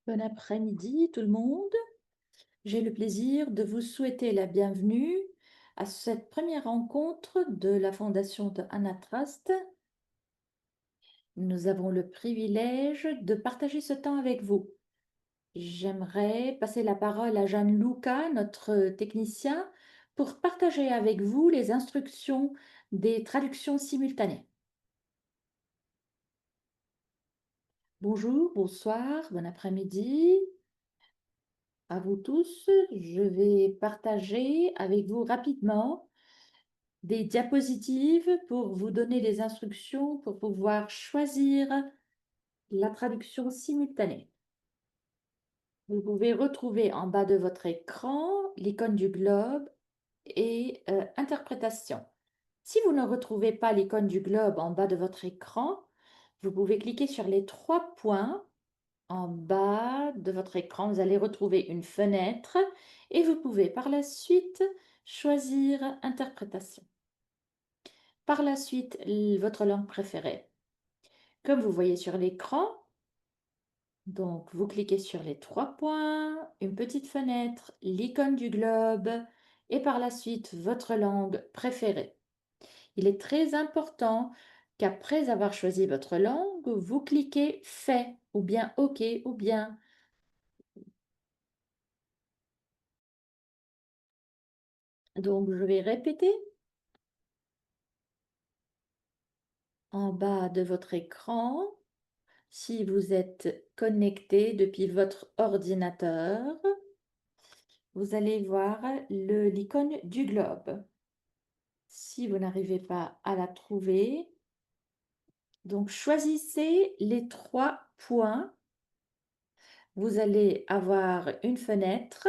Bon après-midi tout le monde. J'ai le plaisir de vous souhaiter la bienvenue à cette première rencontre de la Fondation de Hannah Trust. Nous avons le privilège de partager ce temps avec vous. J'aimerais passer la parole à Gianluca, notre technicien, pour partager avec vous les instructions des traductions simultanées. Bonjour, bonsoir, bon après-midi. À vous tous, je vais partager avec vous rapidement des diapositives pour vous donner des instructions pour pouvoir choisir la traduction simultanée. Vous pouvez retrouver en bas de votre écran l'icône du globe et interprétation. Si vous ne retrouvez pas l'icône du globe en bas de votre écran, vous pouvez cliquer sur les 3 points en bas de votre écran. Vous allez retrouver une fenêtre et vous pouvez par la suite choisir interprétation. Par la suite, votre langue préférée. Comme vous voyez sur l'écran, donc vous cliquez sur les 3 points, une petite fenêtre, l'icône du globe et par la suite votre langue préférée. Il est très important qu'après avoir choisi votre langue, vous cliquez fait ou bien OK ou bien. Donc je vais répéter. En bas de votre écran, si vous êtes connecté depuis votre ordinateur, vous allez voir l'icône du globe. Si vous n'arrivez pas à la trouver, donc choisissez les 3 points. Vous allez avoir une fenêtre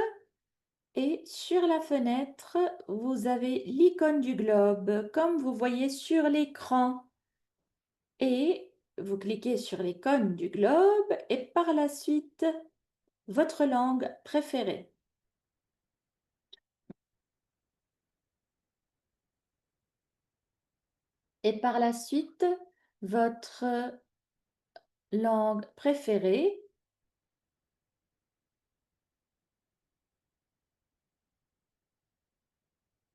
et sur la fenêtre, vous avez l'icône du globe comme vous voyez sur l'écran. Et vous cliquez sur l'icône du globe et par la suite, votre langue préférée. Et par la suite, votre langue préférée.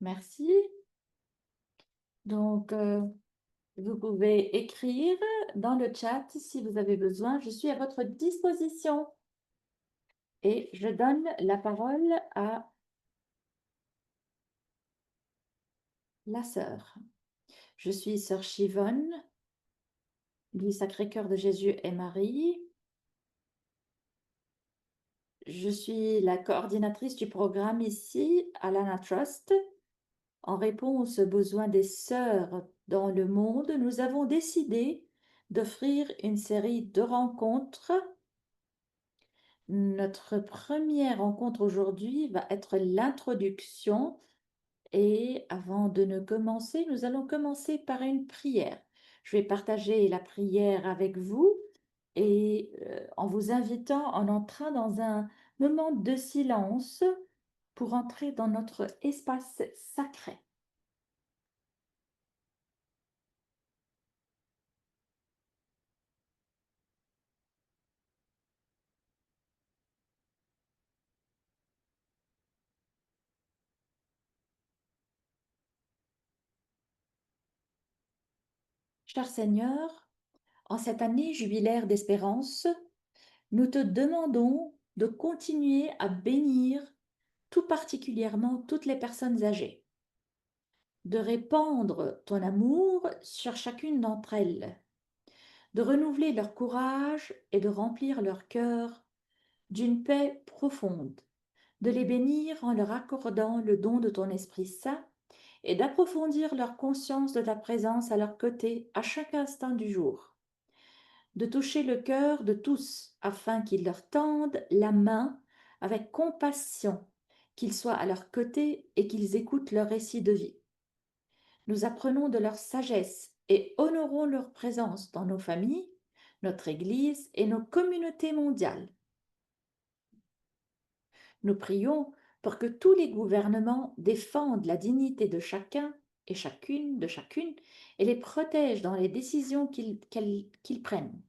Merci. Donc, vous pouvez écrire dans le chat si vous avez besoin. Je suis à votre disposition. Et je donne la parole à la sœur. Je suis sœur Chivonne, du Sacré-Cœur de Jésus et Marie. Je suis la coordinatrice du programme ici à l'Hannah Trust. En réponse aux besoins des sœurs dans le monde, nous avons décidé d'offrir une série de rencontres. Notre première rencontre aujourd'hui va être l'introduction et avant de ne commencer, nous allons commencer par une prière. Je vais partager la prière avec vous et en vous invitant en entrant dans un moment de silence pour entrer dans notre espace sacré. Cher Seigneur, en cette année jubilaire d'espérance, nous te demandons de continuer à bénir tout particulièrement toutes les personnes âgées, de répandre ton amour sur chacune d'entre elles, de renouveler leur courage et de remplir leur cœur d'une paix profonde, de les bénir en leur accordant le don de ton Esprit Saint et d'approfondir leur conscience de ta présence à leur côté à chaque instant du jour, de toucher le cœur de tous afin qu'ils leur tendent la main avec compassion, qu'ils soient à leur côté et qu'ils écoutent leur récit de vie. Nous apprenons de leur sagesse et honorons leur présence dans nos familles, notre Église et nos communautés mondiales. Nous prions pour que tous les gouvernements défendent la dignité de chacun et chacune et les protègent dans les décisions qu'ils prennent.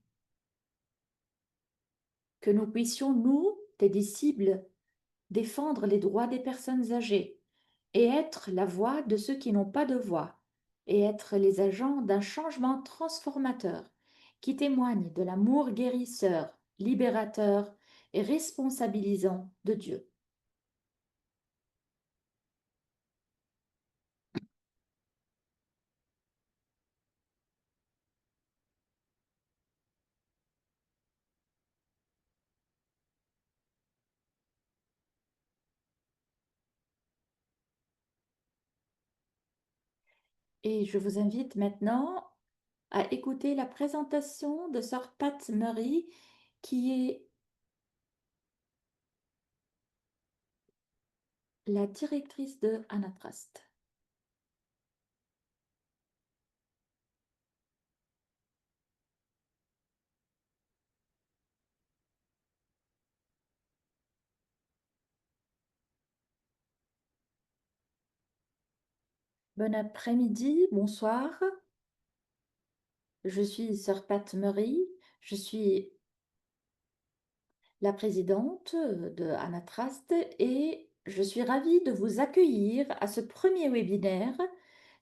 que nous puissions, nous, tes disciples, défendre les droits des personnes âgées et être la voix de ceux qui n'ont pas de voix et être les agents d'un changement transformateur qui témoigne de l'amour guérisseur, libérateur et responsabilisant de Dieu. Et je vous invite maintenant à écouter la présentation de Sœur Pat Murray, qui est la directrice de Anatrust. Bon après-midi, bonsoir. Je suis Sœur Pat Murray. Je suis la présidente de Anatrust et je suis ravie de vous accueillir à ce premier webinaire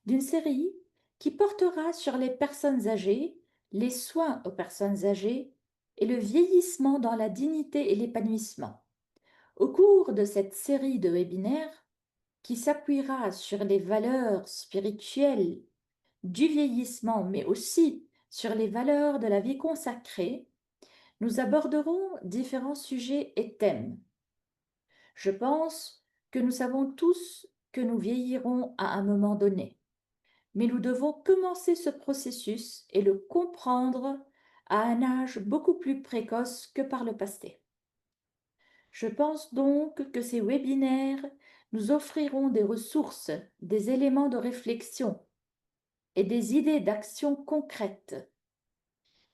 d'une série qui portera sur les personnes âgées, les soins aux personnes âgées et le vieillissement dans la dignité et l'épanouissement. Au cours de cette série de webinaires, qui s'appuiera sur les valeurs spirituelles du vieillissement, mais aussi sur les valeurs de la vie consacrée, nous aborderons différents sujets et thèmes. Je pense que nous savons tous que nous vieillirons à un moment donné, mais nous devons commencer ce processus et le comprendre à un âge beaucoup plus précoce que par le passé. Je pense donc que ces webinaires nous offriront des ressources, des éléments de réflexion et des idées d'action concrètes.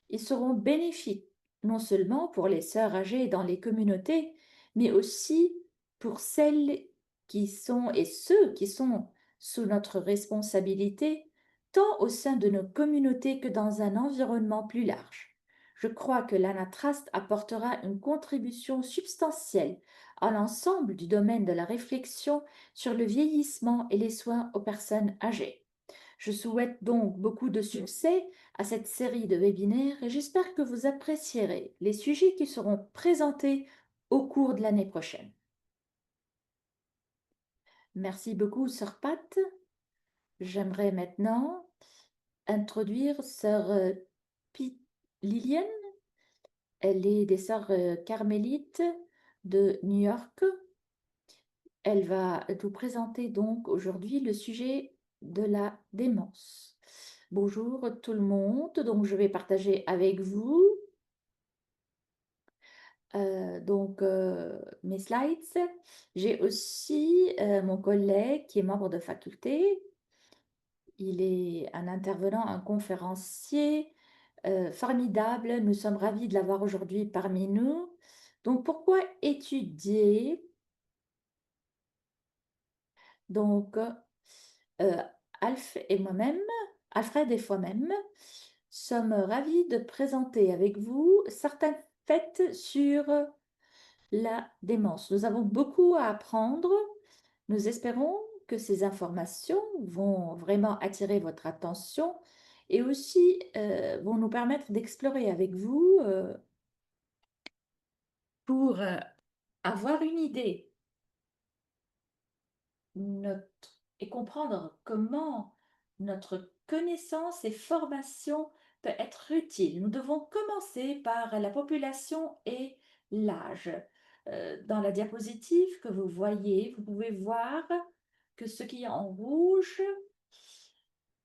Ils seront bénéfiques non seulement pour les sœurs âgées dans les communautés, mais aussi pour celles qui sont et ceux qui sont sous notre responsabilité, tant au sein de nos communautés que dans un environnement plus large. Je crois que l'Anatrust apportera une contribution substantielle à l'ensemble du domaine de la réflexion sur le vieillissement et les soins aux personnes âgées. Je souhaite donc beaucoup de succès à cette série de webinaires et j'espère que vous apprécierez les sujets qui seront présentés au cours de l'année prochaine. Merci beaucoup, Sœur Pat. J'aimerais maintenant introduire Sœur Liliane. Elle est des Sœurs carmélites de New York. Elle va nous présenter donc aujourd'hui le sujet de la démence. Bonjour tout le monde, donc je vais partager avec vous mes slides. J'ai aussi mon collègue qui est membre de faculté. Il est un intervenant, un conférencier formidable. Nous sommes ravis de l'avoir aujourd'hui parmi nous. Donc pourquoi étudier? Donc Alfred et moi-même, sommes ravis de présenter avec vous certains faits sur la démence. Nous avons beaucoup à apprendre. Nous espérons que ces informations vont vraiment attirer votre attention et aussi vont nous permettre d'explorer avec vous pour avoir une idée et comprendre comment notre connaissance et formation peut être utile. Nous devons commencer par la population et l'âge. Dans la diapositive que vous voyez, vous pouvez voir que ce qui est en rouge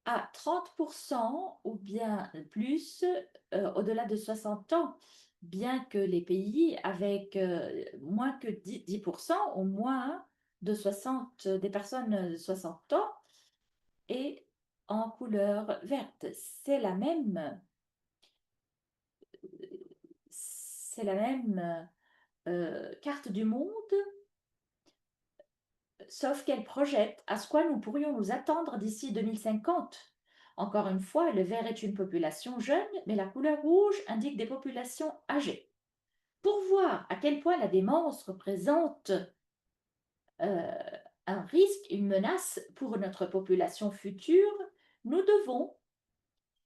a 30% ou bien plus au-delà de 60 ans, bien que les pays avec moins que 10% ou moins de 60, des personnes de 60 ans et en couleur verte. C'est la même carte du monde, sauf qu'elle projette à ce quoi nous pourrions nous attendre d'ici 2050. Encore une fois, le vert est une population jeune, mais la couleur rouge indique des populations âgées. Pour voir à quel point la démence représente un risque, une menace pour notre population future, nous devons,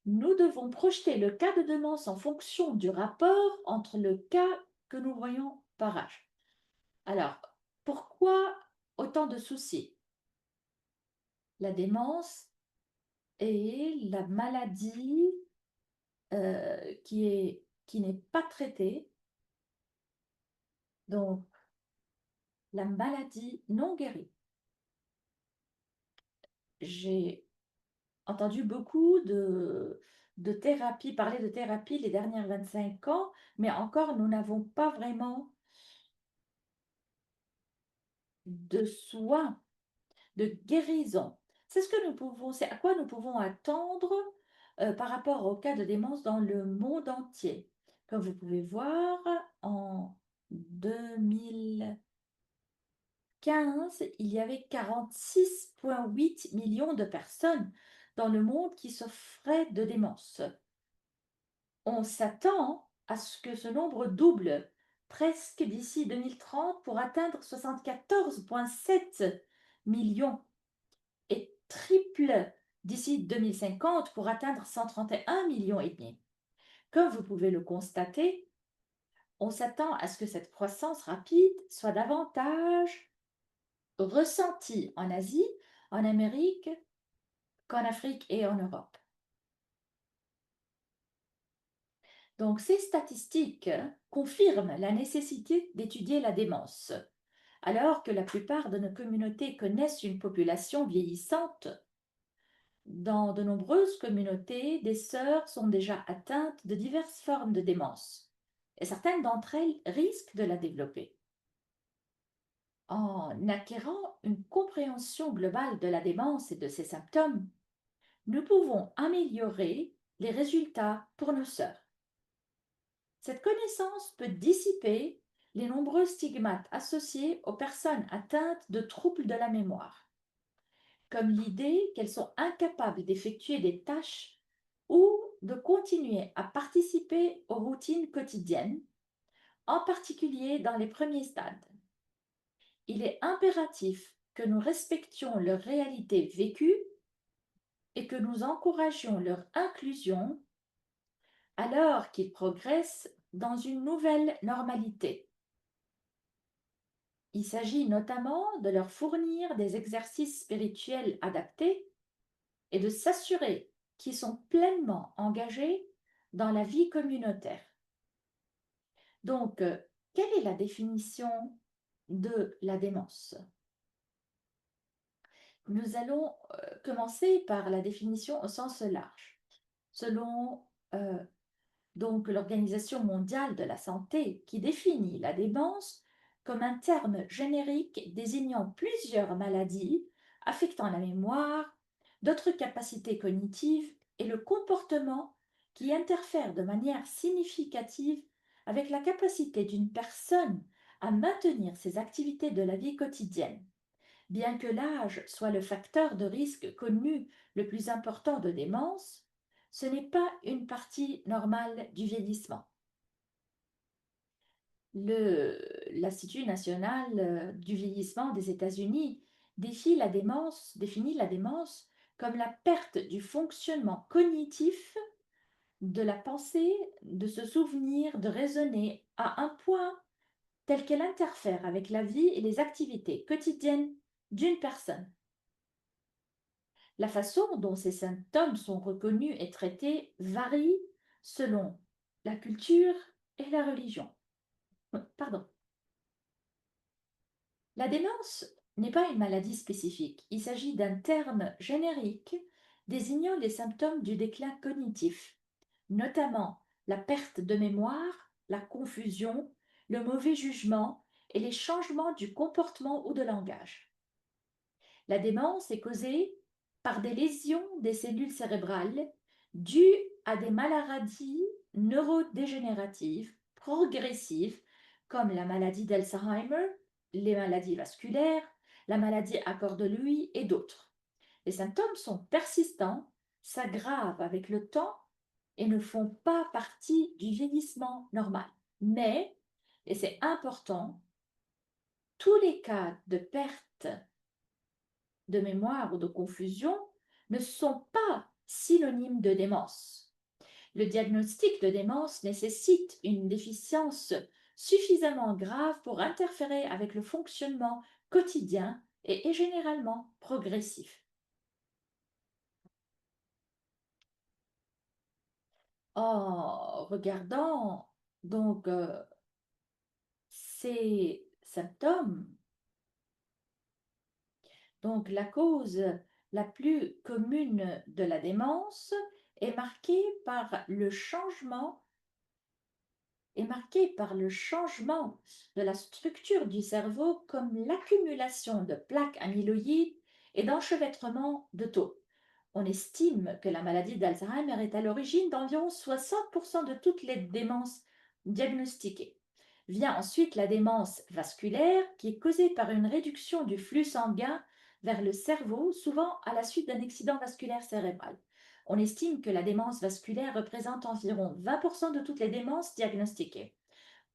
nous devons projeter le cas de démence en fonction du rapport entre le cas que nous voyons par âge. Alors, pourquoi autant de soucis? La démence est la maladie qui n'est pas traitée, donc la maladie non guérie. J'ai entendu beaucoup de thérapie, parler de thérapie les dernières 25 ans, mais encore nous n'avons pas vraiment de soins, de guérison. C'est ce que nous pouvons, c'est à quoi nous pouvons attendre par rapport au cas de démence dans le monde entier. Comme vous pouvez voir, en 2015, il y avait 46,8 millions de personnes dans le monde qui souffraient de démence. On s'attend à ce que ce nombre double presque d'ici 2030 pour atteindre 74,7 millions et triple d'ici 2050 pour atteindre 131 millions et demi. Comme vous pouvez le constater, on s'attend à ce que cette croissance rapide soit davantage ressentie en Asie, en Amérique, qu'en Afrique et en Europe. Donc ces statistiques confirment la nécessité d'étudier la démence. Alors que la plupart de nos communautés connaissent une population vieillissante, dans de nombreuses communautés, des sœurs sont déjà atteintes de diverses formes de démence, et certaines d'entre elles risquent de la développer. En acquérant une compréhension globale de la démence et de ses symptômes, nous pouvons améliorer les résultats pour nos sœurs. Cette connaissance peut dissiper les nombreux stigmates associés aux personnes atteintes de troubles de la mémoire, comme l'idée qu'elles sont incapables d'effectuer des tâches ou de continuer à participer aux routines quotidiennes, en particulier dans les premiers stades. Il est impératif que nous respections leur réalité vécue et que nous encouragions leur inclusion alors qu'ils progressent dans une nouvelle normalité. Il s'agit notamment de leur fournir des exercices spirituels adaptés et de s'assurer qu'ils sont pleinement engagés dans la vie communautaire. Donc, quelle est la définition de la démence? Nous allons commencer par la définition au sens large. Selon donc l'Organisation mondiale de la santé, qui définit la démence comme un terme générique désignant plusieurs maladies affectant la mémoire, d'autres capacités cognitives et le comportement qui interfèrent de manière significative avec la capacité d'une personne à maintenir ses activités de la vie quotidienne. Bien que l'âge soit le facteur de risque connu le plus important de démence, ce n'est pas une partie normale du vieillissement. L'Institut national du vieillissement des États-Unis définit la démence comme la perte du fonctionnement cognitif, de la pensée, de se souvenir, de raisonner à un point tel qu'elle interfère avec la vie et les activités quotidiennes d'une personne. La façon dont ces symptômes sont reconnus et traités varie selon la culture et la religion. Pardon. La démence n'est pas une maladie spécifique. Il s'agit d'un terme générique désignant les symptômes du déclin cognitif, notamment la perte de mémoire, la confusion, le mauvais jugement et les changements du comportement ou de langage. La démence est causée par des lésions des cellules cérébrales dues à des maladies neurodégénératives progressives comme la maladie d'Alzheimer, les maladies vasculaires, la maladie à corps de Lewy et d'autres. Les symptômes sont persistants, s'aggravent avec le temps et ne font pas partie du vieillissement normal. Mais Et c'est important, tous les cas de perte de mémoire ou de confusion ne sont pas synonymes de démence. Le diagnostic de démence nécessite une déficience suffisamment grave pour interférer avec le fonctionnement quotidien et est généralement progressif. En regardant donc ces symptômes, donc la cause la plus commune de la démence est marquée par le changement de la structure du cerveau comme l'accumulation de plaques amyloïdes et d'enchevêtrement de taux. On estime que la maladie d'Alzheimer est à l'origine d'environ 60% de toutes les démences diagnostiquées. Vient ensuite la démence vasculaire qui est causée par une réduction du flux sanguin vers le cerveau, souvent à la suite d'un accident vasculaire cérébral. On estime que la démence vasculaire représente environ 20% de toutes les démences diagnostiquées.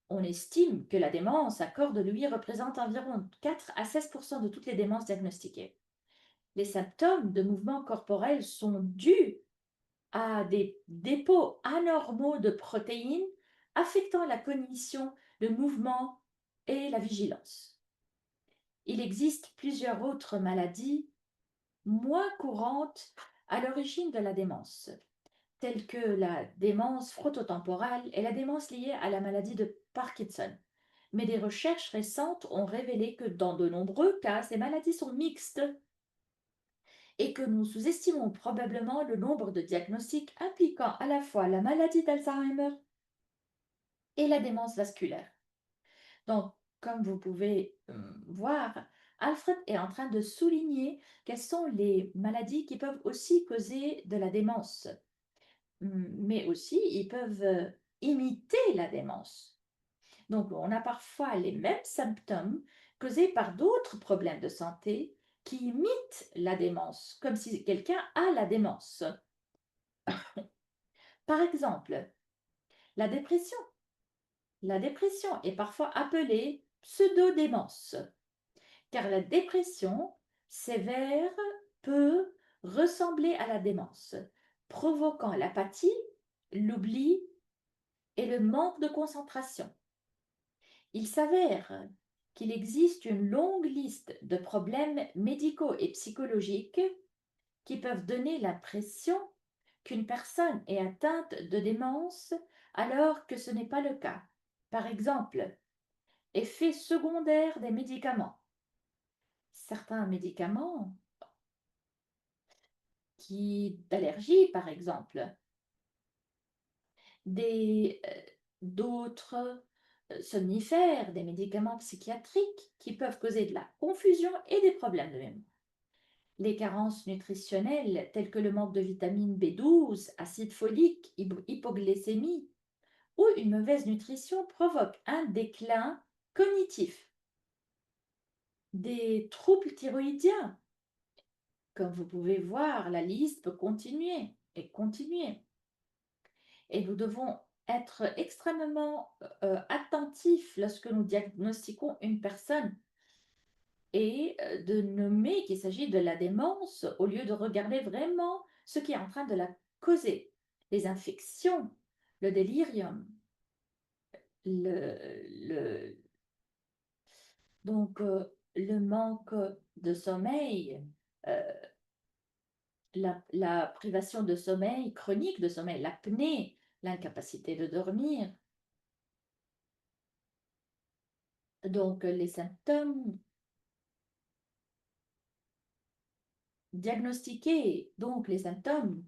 On estime que la démence à corps de Louis représente environ 4 à 16% de toutes les démences diagnostiquées. Les symptômes de mouvements corporels sont dus à des dépôts anormaux de protéines affectant la cognition, le mouvement et la vigilance. Il existe plusieurs autres maladies moins courantes à l'origine de la démence, telles que la démence frontotemporale et la démence liée à la maladie de Parkinson. Mais des recherches récentes ont révélé que dans de nombreux cas, ces maladies sont mixtes et que nous sous-estimons probablement le nombre de diagnostics impliquant à la fois la maladie d'Alzheimer et la démence vasculaire. Donc, comme vous pouvez voir, Alfred est en train de souligner quelles sont les maladies qui peuvent aussi causer de la démence, mais aussi ils peuvent imiter la démence. Donc, on a parfois les mêmes symptômes causés par d'autres problèmes de santé qui imitent la démence, comme si quelqu'un a la démence. Par exemple, la dépression. La dépression est parfois appelée pseudo-démence, car la dépression sévère peut ressembler à la démence, provoquant l'apathie, l'oubli et le manque de concentration. Il s'avère qu'il existe une longue liste de problèmes médicaux et psychologiques qui peuvent donner l'impression qu'une personne est atteinte de démence alors que ce n'est pas le cas. Par exemple, effets secondaires des médicaments. Certains médicaments d'allergie, par exemple, d'autres somnifères, des médicaments psychiatriques qui peuvent causer de la confusion et des problèmes de mémoire. Les carences nutritionnelles telles que le manque de vitamine B12, acide folique, hypoglycémie ou une mauvaise nutrition provoquent un déclin cognitif. Des troubles thyroïdiens, comme vous pouvez voir, la liste peut continuer et continuer. Et nous devons être extrêmement attentifs lorsque nous diagnostiquons une personne et de nommer qu'il s'agit de la démence au lieu de regarder vraiment ce qui est en train de la causer. Les infections, le délirium, donc le manque de sommeil, euh, la privation de sommeil chronique, de sommeil, l'apnée, l'incapacité de dormir. Donc les symptômes diagnostiqués, donc les symptômes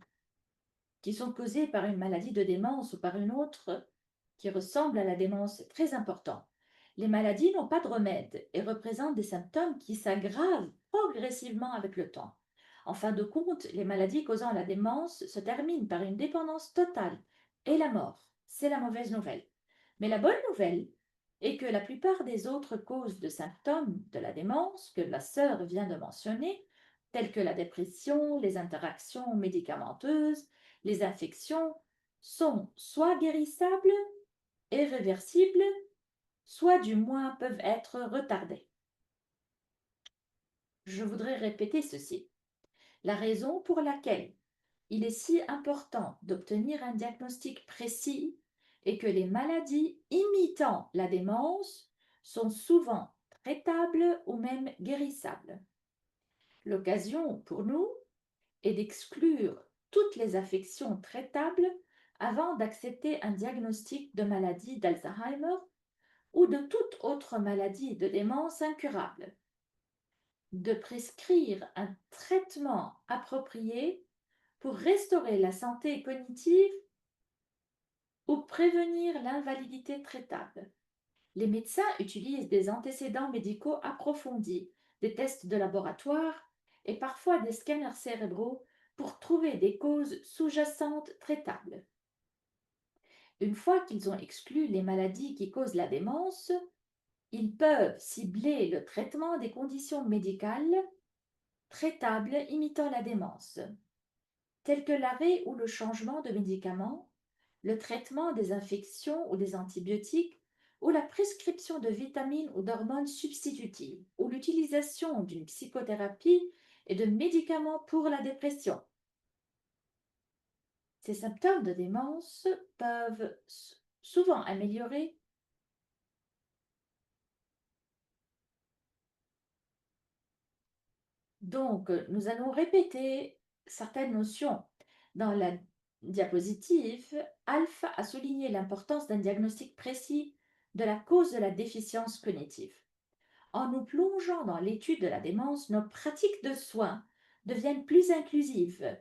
qui sont causés par une maladie de démence ou par une autre qui ressemble à la démence, c'est très important. Les maladies n'ont pas de remède et représentent des symptômes qui s'aggravent progressivement avec le temps. En fin de compte, les maladies causant la démence se terminent par une dépendance totale et la mort. C'est la mauvaise nouvelle. Mais la bonne nouvelle est que la plupart des autres causes de symptômes de la démence que la sœur vient de mentionner, telles que la dépression, les interactions médicamenteuses, les infections, sont soit guérissables et réversibles, soit du moins peuvent être retardés. Je voudrais répéter ceci. La raison pour laquelle il est si important d'obtenir un diagnostic précis est que les maladies imitant la démence sont souvent traitables ou même guérissables. L'occasion pour nous est d'exclure toutes les affections traitables avant d'accepter un diagnostic de maladie d'Alzheimer ou de toute autre maladie de démence incurable, de prescrire un traitement approprié pour restaurer la santé cognitive ou prévenir l'invalidité traitable. Les médecins utilisent des antécédents médicaux approfondis, des tests de laboratoire et parfois des scanners cérébraux pour trouver des causes sous-jacentes traitables. Une fois qu'ils ont exclu les maladies qui causent la démence, ils peuvent cibler le traitement des conditions médicales traitables imitant la démence, telles que l'arrêt ou le changement de médicaments, le traitement des infections ou des antibiotiques, ou la prescription de vitamines ou d'hormones substitutives, ou l'utilisation d'une psychothérapie et de médicaments pour la dépression. Ces symptômes de démence peuvent souvent améliorer. Donc, nous allons répéter certaines notions. Dans la diapositive, Alpha a souligné l'importance d'un diagnostic précis de la cause de la déficience cognitive. En nous plongeant dans l'étude de la démence, nos pratiques de soins deviennent plus inclusives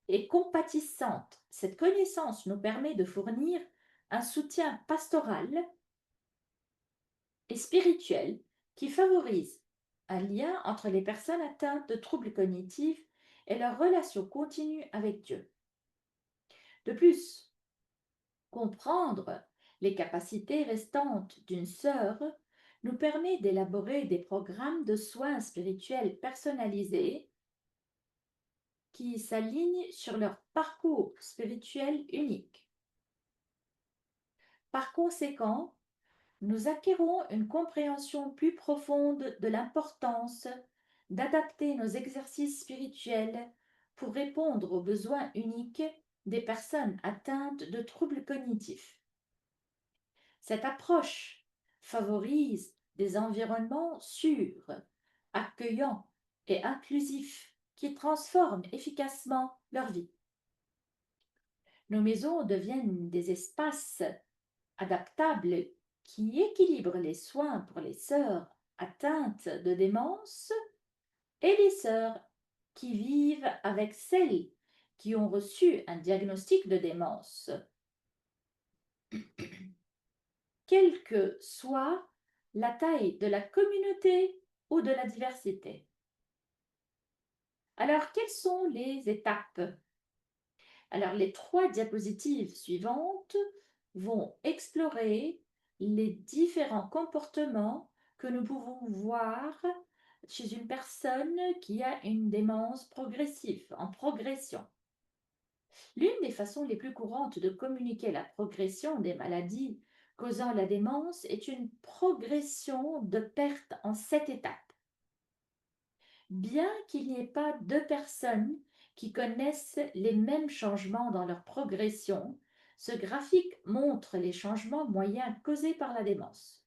et compatissantes. Cette connaissance nous permet de fournir un soutien pastoral et spirituel qui favorise un lien entre les personnes atteintes de troubles cognitifs et leur relation continue avec Dieu. De plus, comprendre les capacités restantes d'une sœur nous permet d'élaborer des programmes de soins spirituels personnalisés qui s'alignent sur leur parcours spirituel unique. Par conséquent, nous acquérons une compréhension plus profonde de l'importance d'adapter nos exercices spirituels pour répondre aux besoins uniques des personnes atteintes de troubles cognitifs. Cette approche favorise des environnements sûrs, accueillants et inclusifs qui transforment efficacement leur vie. Nos maisons deviennent des espaces adaptables qui équilibrent les soins pour les sœurs atteintes de démence et les sœurs qui vivent avec celles qui ont reçu un diagnostic de démence. Quelle que soit la taille de la communauté ou de la diversité. Alors, quelles sont les étapes? Alors, les 3 diapositives suivantes vont explorer les différents comportements que nous pouvons voir chez une personne qui a une démence progressive, en progression. L'une des façons les plus courantes de communiquer la progression des maladies causant la démence est une progression de perte en 7 étapes. Bien qu'il n'y ait pas 2 personnes qui connaissent les mêmes changements dans leur progression, ce graphique montre les changements moyens causés par la démence.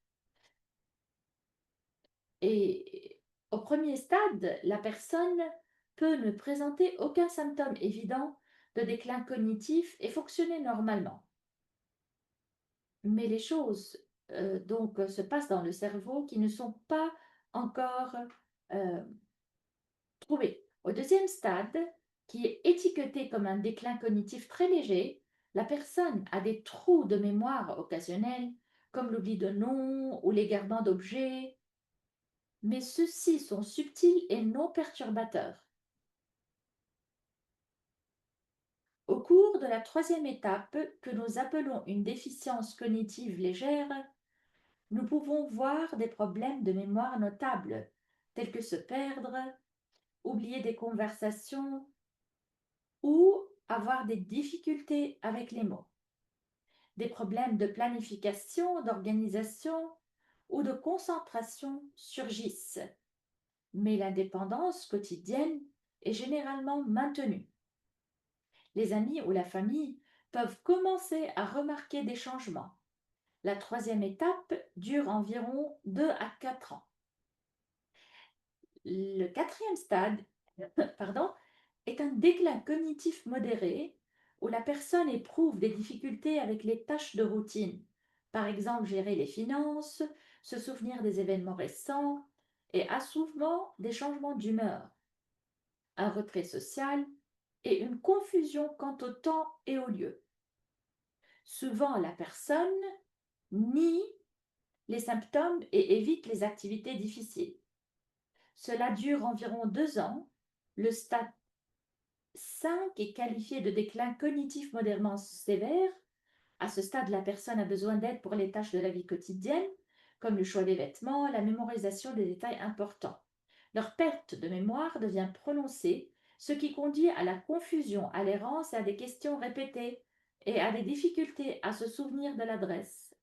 Et au premier stade, la personne peut ne présenter aucun symptôme évident de déclin cognitif et fonctionner normalement. Mais les choses donc se passent dans le cerveau qui ne sont pas encore trouvées. Au deuxième stade, qui est étiqueté comme un déclin cognitif très léger, la personne a des trous de mémoire occasionnels, comme l'oubli de noms ou l'égarement d'objets, mais ceux-ci sont subtils et non perturbateurs. Au cours de la troisième étape, que nous appelons une déficience cognitive légère, nous pouvons voir des problèmes de mémoire notables, tels que se perdre, oublier des conversations ou avoir des difficultés avec les mots. Des problèmes de planification, d'organisation, ou de concentration surgissent, mais l'indépendance quotidienne est généralement maintenue. Les amis ou la famille peuvent commencer à remarquer des changements. La troisième étape dure environ 2 à 4 ans. Le quatrième stade, pardon, est un déclin cognitif modéré où la personne éprouve des difficultés avec les tâches de routine, par exemple gérer les finances, se souvenir des événements récents et a souvent des changements d'humeur, un retrait social et une confusion quant au temps et au lieu. Souvent, la personne nie les symptômes et évite les activités difficiles. Cela dure environ 2 ans. Le stade 5 est qualifié de déclin cognitif modérément sévère. À ce stade, la personne a besoin d'aide pour les tâches de la vie quotidienne, comme le choix des vêtements, la mémorisation des détails importants. Leur perte de mémoire devient prononcée, ce qui conduit à la confusion, à l'errance et à des questions répétées et à des difficultés à se souvenir de l'adresse.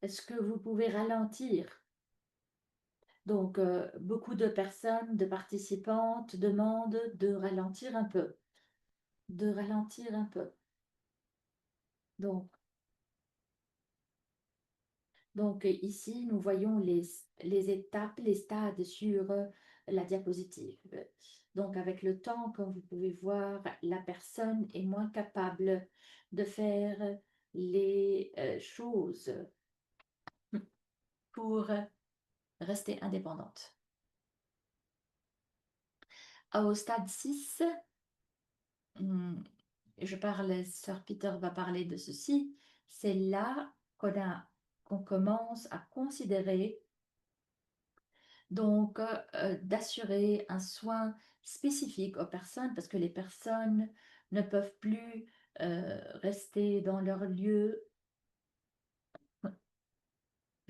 Est-ce que vous pouvez ralentir? Donc, beaucoup de personnes, de participantes demandent de ralentir un peu, de ralentir un peu. Donc, ici, nous voyons les étapes, les stades sur la diapositive. Donc, avec le temps, comme vous pouvez voir, la personne est moins capable de faire les choses pour rester indépendante. Au stade 6, je parle, Sir Peter va parler de ceci, c'est là qu'on commence à considérer donc d'assurer un soin spécifique aux personnes parce que les personnes ne peuvent plus rester dans leur lieu.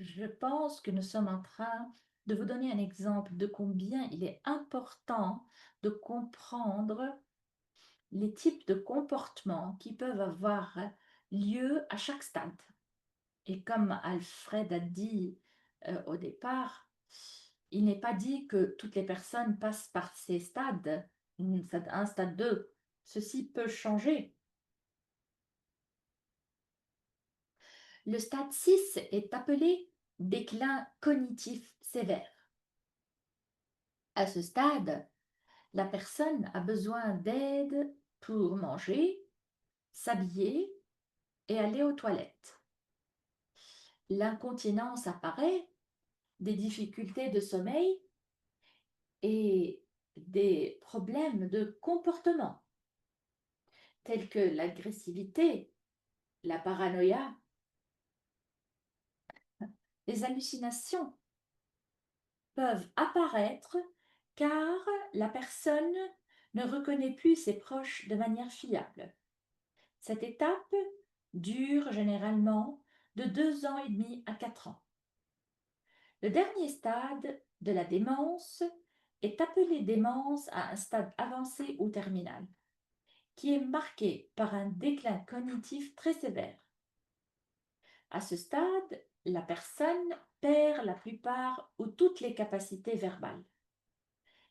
Je pense que nous sommes en train de vous donner un exemple de combien il est important de comprendre les types de comportements qui peuvent avoir lieu à chaque stade. Et comme Alfred a dit au départ, il n'est pas dit que toutes les personnes passent par ces stades, stade 1, stade 2. Ceci peut changer. Le stade 6 est appelé déclin cognitif sévère. À ce stade, la personne a besoin d'aide pour manger, s'habiller et aller aux toilettes. L'incontinence apparaît, des difficultés de sommeil et des problèmes de comportement tels que l'agressivité, la paranoïa, les hallucinations peuvent apparaître car la personne ne reconnaît plus ses proches de manière fiable. Cette étape dure généralement de 2 ans et demi à 4 ans. Le dernier stade de la démence est appelé démence à un stade avancé ou terminal, qui est marqué par un déclin cognitif très sévère. À ce stade, la personne perd la plupart ou toutes les capacités verbales.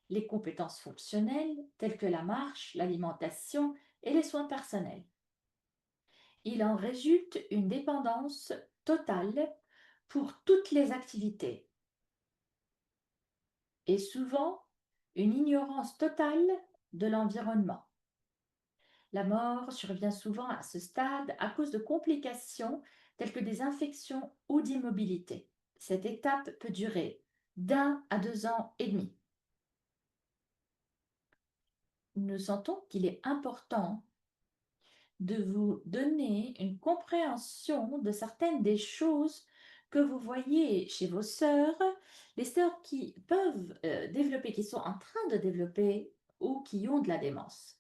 Les compétences fonctionnelles telles que la marche, l'alimentation et les soins personnels. Il en résulte une dépendance totale pour toutes les activités et souvent une ignorance totale de l'environnement. La mort survient souvent à ce stade à cause de complications telles que des infections ou d'immobilité. Cette étape peut durer d'1 à 2 ans et demi. Nous sentons qu'il est important de vous donner une compréhension de certaines des choses que vous voyez chez vos sœurs, les sœurs qui peuvent développer, qui sont en train de développer ou qui ont de la démence.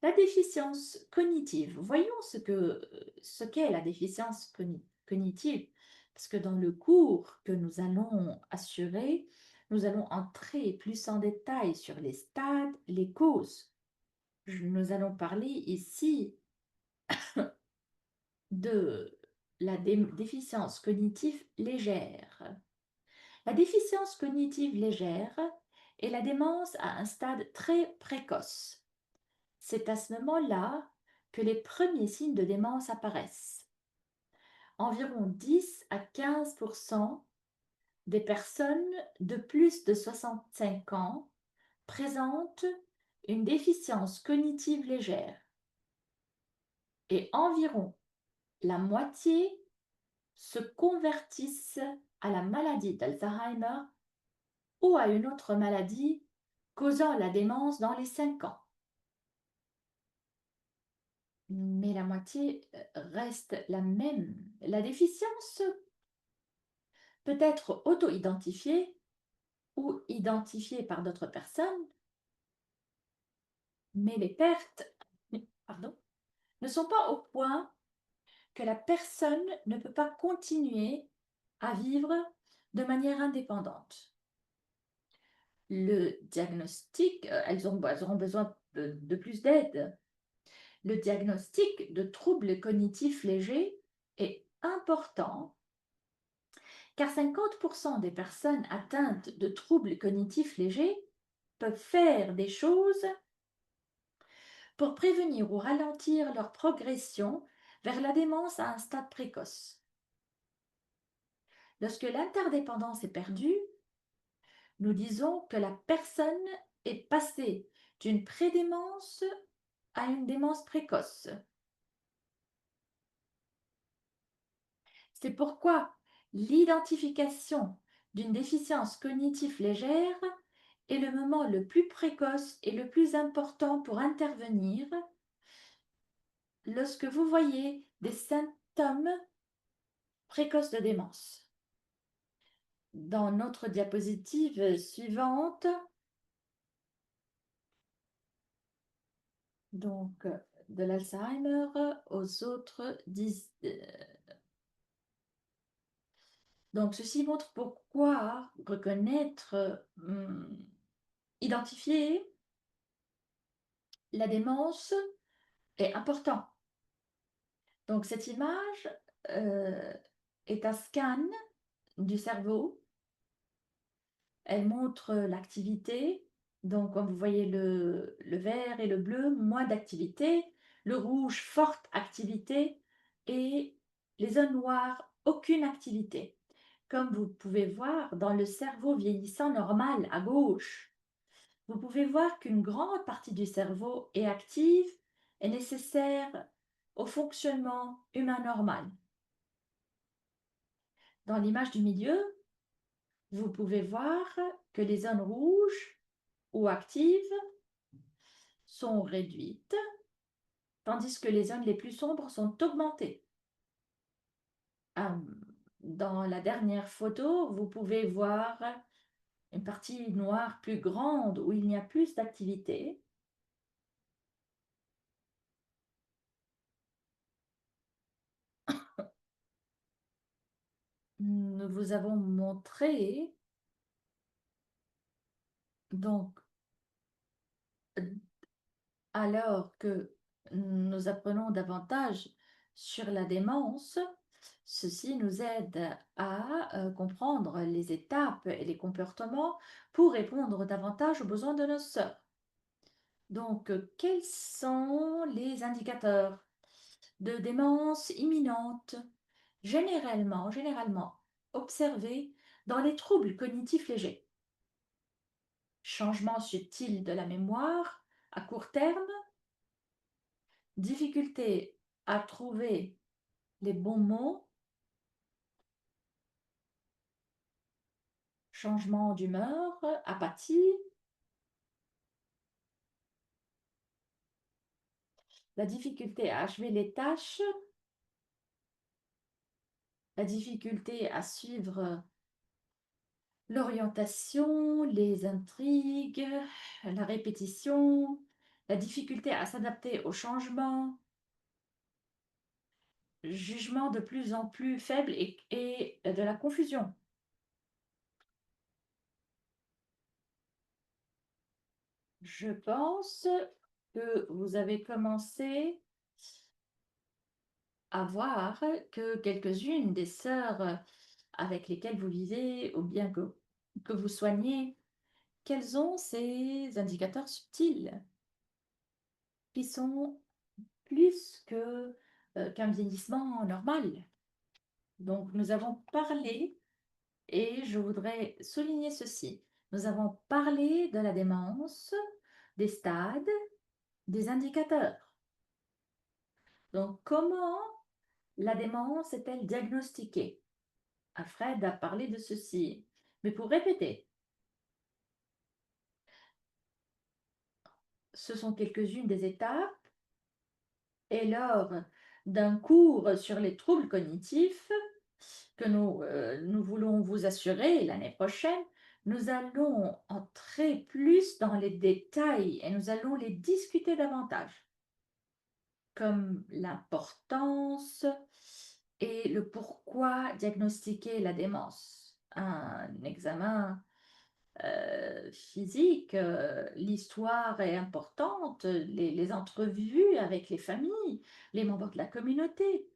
La déficience cognitive. Voyons ce qu'est la déficience cognitive, parce que dans le cours que nous allons assurer, nous allons entrer plus en détail sur les stades, les causes. Nous allons parler ici de la déficience cognitive légère. La déficience cognitive légère est la démence à un stade très précoce. C'est à ce moment-là que les premiers signes de démence apparaissent. Environ 10 à 15% des personnes de plus de 65 ans présentent une déficience cognitive légère et environ la moitié se convertissent à la maladie d'Alzheimer ou à une autre maladie causant la démence dans les 5 ans. Mais la moitié reste la même. La déficience peut être auto-identifiée ou identifiée par d'autres personnes, mais les pertes ne sont pas au point que la personne ne peut pas continuer à vivre de manière indépendante. Le diagnostic, elles auront besoin de plus d'aide. Le diagnostic de troubles cognitifs légers est important car 50% des personnes atteintes de troubles cognitifs légers peuvent faire des choses pour prévenir ou ralentir leur progression vers la démence à un stade précoce. Lorsque l'interdépendance est perdue, nous disons que la personne est passée d'une prédémence à une démence précoce. C'est pourquoi l'identification d'une déficience cognitive légère est le moment le plus précoce et le plus important pour intervenir lorsque vous voyez des symptômes précoces de démence. Dans notre diapositive suivante, donc de l'Alzheimer aux autres donc ceci montre pourquoi reconnaître, identifier la démence est important. Donc cette image est un scan du cerveau. Elle montre l'activité. Donc comme vous voyez le vert et le bleu, moins d'activité. Le rouge, forte activité. Et les zones noires, aucune activité. Comme vous pouvez voir dans le cerveau vieillissant normal à gauche, vous pouvez voir qu'une grande partie du cerveau est active et nécessaire au fonctionnement humain normal. Dans l'image du milieu, vous pouvez voir que les zones rouges ou actives sont réduites, tandis que les zones les plus sombres sont augmentées. Dans la dernière photo, vous pouvez voir une partie noire plus grande où il y a plus d'activité. Nous vous avons montré donc alors que nous apprenons davantage sur la démence, ceci nous aide à comprendre les étapes et les comportements pour répondre davantage aux besoins de nos sœurs. Donc, quels sont les indicateurs de démence imminente généralement observés dans les troubles cognitifs légers? Changement subtil de la mémoire à court terme, difficulté à trouver les bons mots, changement d'humeur, apathie, la difficulté à achever les tâches, la difficulté à suivre l'orientation, les intrigues, la répétition, la difficulté à s'adapter au changement, jugement de plus en plus faible et de la confusion. Je pense que vous avez commencé à voir que quelques-unes des sœurs avec lesquelles vous vivez ou bien que vous soignez, quels ont ces indicateurs subtils qui sont plus qu'un vieillissement normal. Donc, nous avons parlé, et je voudrais souligner ceci, nous avons parlé de la démence, des stades, des indicateurs. Donc, comment la démence est-elle diagnostiquée? Alfred a parlé de ceci, mais pour répéter, ce sont quelques-unes des étapes, et lors d'un cours sur les troubles cognitifs que nous voulons vous assurer l'année prochaine, nous allons entrer plus dans les détails et nous allons les discuter davantage, comme l'importance et le pourquoi diagnostiquer la démence. Un examen physique, l'histoire est importante, les entrevues avec les familles, les membres de la communauté,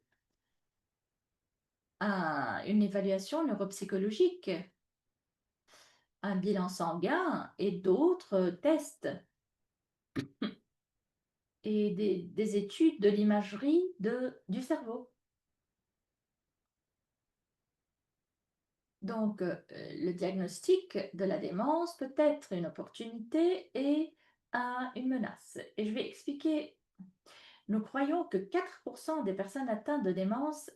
une évaluation neuropsychologique, un bilan sanguin et d'autres tests et des études de l'imagerie du cerveau. Donc, le diagnostic de la démence peut être une opportunité et une menace. Et je vais expliquer. Nous croyons que 4% des personnes atteintes de démence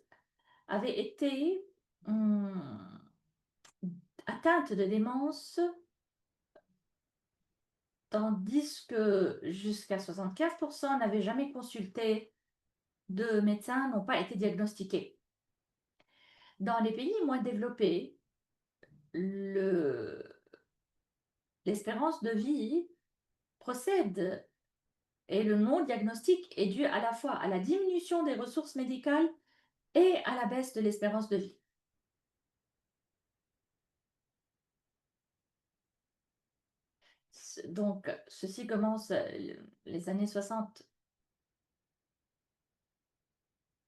avaient été atteintes de démence, tandis que jusqu'à 75% n'avaient jamais consulté de médecins, n'ont pas été diagnostiqués. Dans les pays moins développés, l'espérance de vie procède et le non-diagnostic est dû à la fois à la diminution des ressources médicales et à la baisse de l'espérance de vie. Donc, ceci commence les années 60,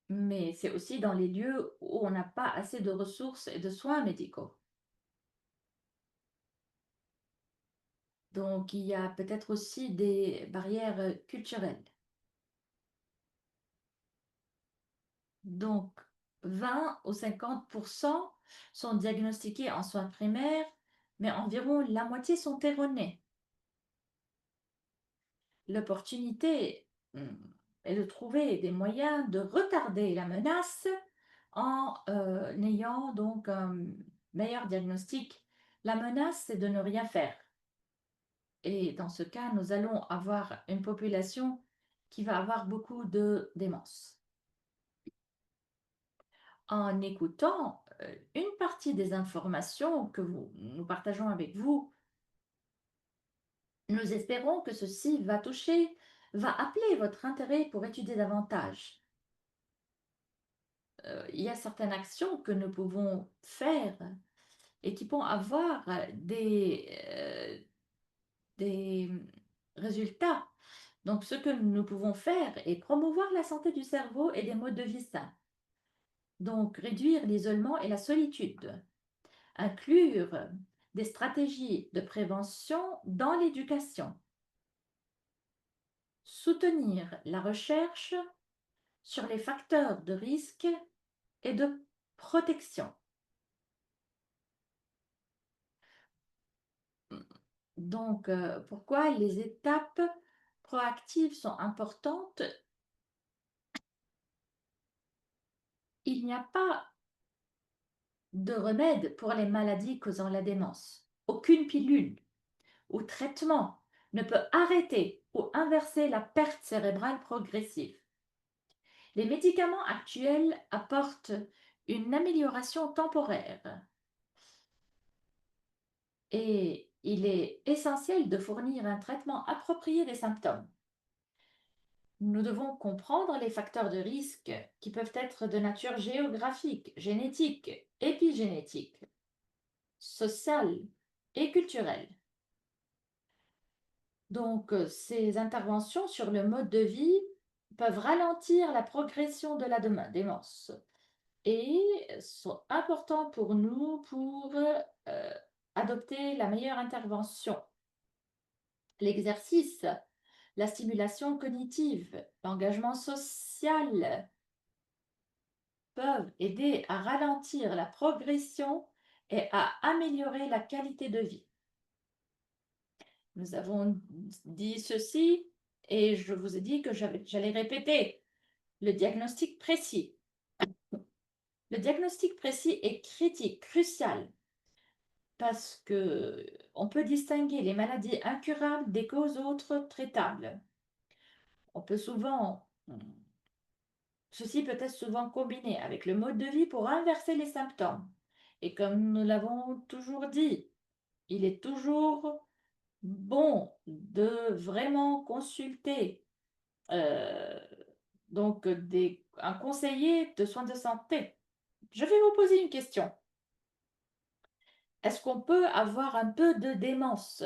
mais c'est aussi dans les lieux où on n'a pas assez de ressources et de soins médicaux. Donc, il y a peut-être aussi des barrières culturelles. Donc, 20 ou 50% sont diagnostiqués en soins primaires, mais environ la moitié sont erronés. L'opportunité est de trouver des moyens de retarder la menace en ayant donc un meilleur diagnostic. La menace, c'est de ne rien faire. Et dans ce cas, nous allons avoir une population qui va avoir beaucoup de démence. En écoutant une partie des informations que nous partageons avec vous, nous espérons que ceci va appeler votre intérêt pour étudier davantage. Il y a certaines actions que nous pouvons faire et qui vont avoir des résultats. Donc, ce que nous pouvons faire est promouvoir la santé du cerveau et des modes de vie sains. Donc, réduire l'isolement et la solitude. Inclure des stratégies de prévention dans l'éducation. Soutenir la recherche sur les facteurs de risque et de protection. Donc, pourquoi les étapes proactives sont importantes? Il n'y a pas de remède pour les maladies causant la démence. Aucune pilule ou traitement ne peut arrêter ou inverser la perte cérébrale progressive. Les médicaments actuels apportent une amélioration temporaire et il est essentiel de fournir un traitement approprié des symptômes. Nous devons comprendre les facteurs de risque qui peuvent être de nature géographique, génétique, épigénétique, sociale et culturelle. Donc, ces interventions sur le mode de vie peuvent ralentir la progression de la démence et sont importants pour nous pour adopter la meilleure intervention. L'exercice, la stimulation cognitive, l'engagement social peuvent aider à ralentir la progression et à améliorer la qualité de vie. Nous avons dit ceci et je vous ai dit que j'allais répéter le diagnostic précis. Le diagnostic précis est critique, crucial, parce que on peut distinguer les maladies incurables des causes autres traitables. On peut souvent, ceci peut être souvent combiné avec le mode de vie pour inverser les symptômes. Et comme nous l'avons toujours dit, il est toujours bon de vraiment consulter donc un conseiller de soins de santé. Je vais vous poser une question. Est-ce qu'on peut avoir un peu de démence?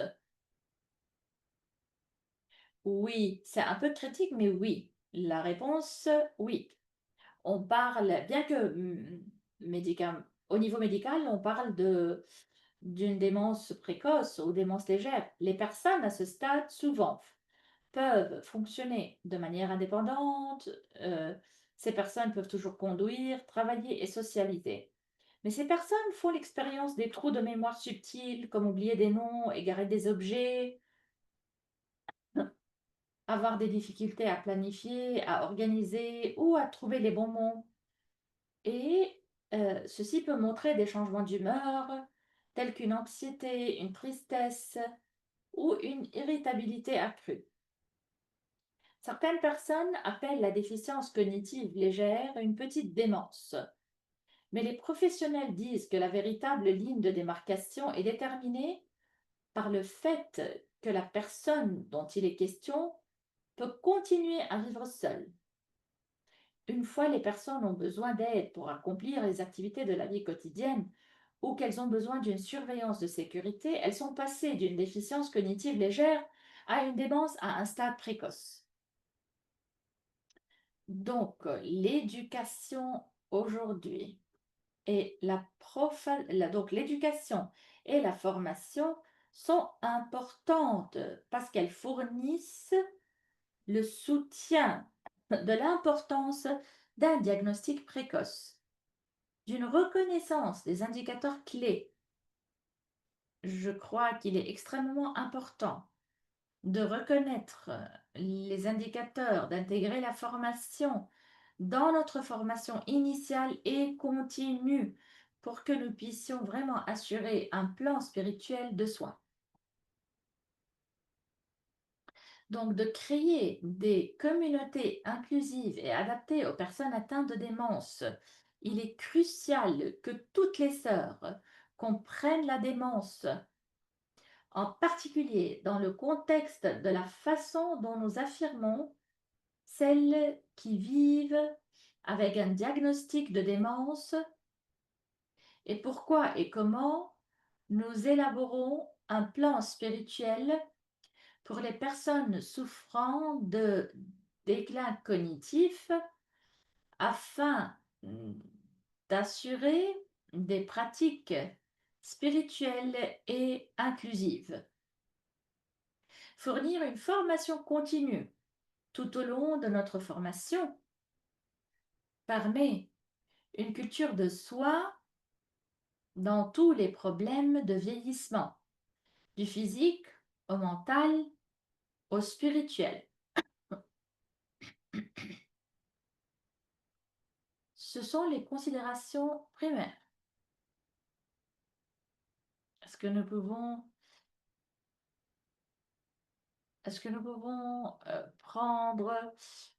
Oui, c'est un peu critique, mais oui. La réponse, oui. On parle, bien que au niveau médical, on parle d'une démence précoce ou démence légère. Les personnes à ce stade, souvent, peuvent fonctionner de manière indépendante. euh, Ces personnes peuvent toujours conduire, travailler et socialiser. Mais ces personnes font l'expérience des trous de mémoire subtils, comme oublier des noms, égarer des objets, avoir des difficultés à planifier, à organiser ou à trouver les bons mots. Et ceci peut montrer des changements d'humeur, tels qu'une anxiété, une tristesse ou une irritabilité accrue. Certaines personnes appellent la déficience cognitive légère une petite démence. Mais les professionnels disent que la véritable ligne de démarcation est déterminée par le fait que la personne dont il est question peut continuer à vivre seule. Une fois les personnes ont besoin d'aide pour accomplir les activités de la vie quotidienne ou qu'elles ont besoin d'une surveillance de sécurité, elles sont passées d'une déficience cognitive légère à une démence à un stade précoce. Donc, l'éducation aujourd'hui et donc l'éducation et la formation sont importantes parce qu'elles fournissent le soutien de l'importance d'un diagnostic précoce, d'une reconnaissance des indicateurs clés. Je crois qu'il est extrêmement important de reconnaître les indicateurs, d'intégrer la formation dans notre formation initiale et continue pour que nous puissions vraiment assurer un plan spirituel de soins. Donc, de créer des communautés inclusives et adaptées aux personnes atteintes de démence. Il est crucial que toutes les sœurs comprennent la démence, en particulier dans le contexte de la façon dont nous affirmons celles qui vivent avec un diagnostic de démence et pourquoi et comment nous élaborons un plan spirituel pour les personnes souffrant de déclin cognitif afin d'assurer des pratiques spirituelles et inclusives. Fournir une formation continue tout au long de notre formation permet une culture de soi dans tous les problèmes de vieillissement, du physique au mental au spirituel. Ce sont les considérations primaires. Est-ce que nous pouvons prendre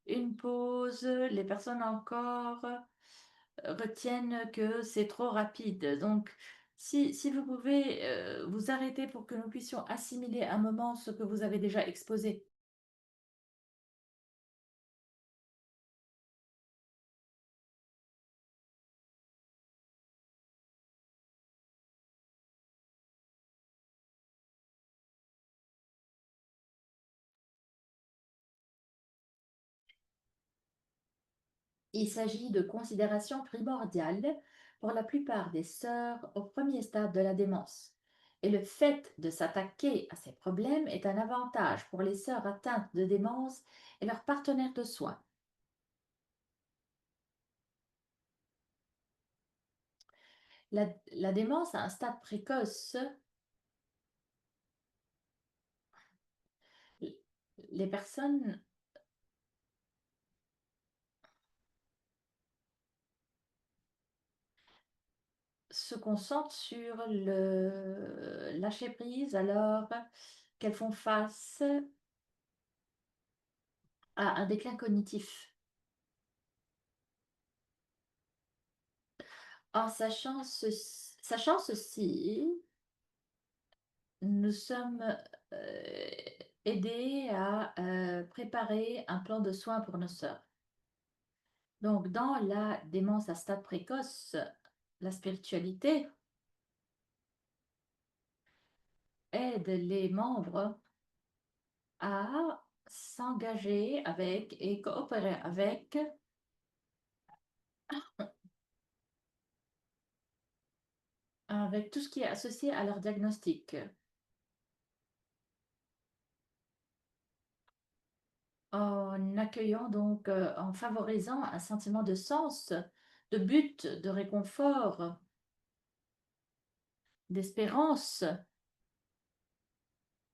une pause? Les personnes encore retiennent que c'est trop rapide. Donc, si vous pouvez vous arrêter pour que nous puissions assimiler un moment ce que vous avez déjà exposé. Il s'agit de considérations primordiales pour la plupart des sœurs au premier stade de la démence. Et le fait de s'attaquer à ces problèmes est un avantage pour les sœurs atteintes de démence et leurs partenaires de soins. La démence à un stade précoce, les personnes se concentrent sur le lâcher prise alors qu'elles font face à un déclin cognitif. En sachant ceci, nous sommes aidés à préparer un plan de soins pour nos sœurs. Donc, dans la démence à stade précoce, la spiritualité aide les membres à s'engager avec et coopérer avec tout ce qui est associé à leur diagnostic, en accueillant donc, en favorisant un sentiment de sens, de but, de réconfort, d'espérance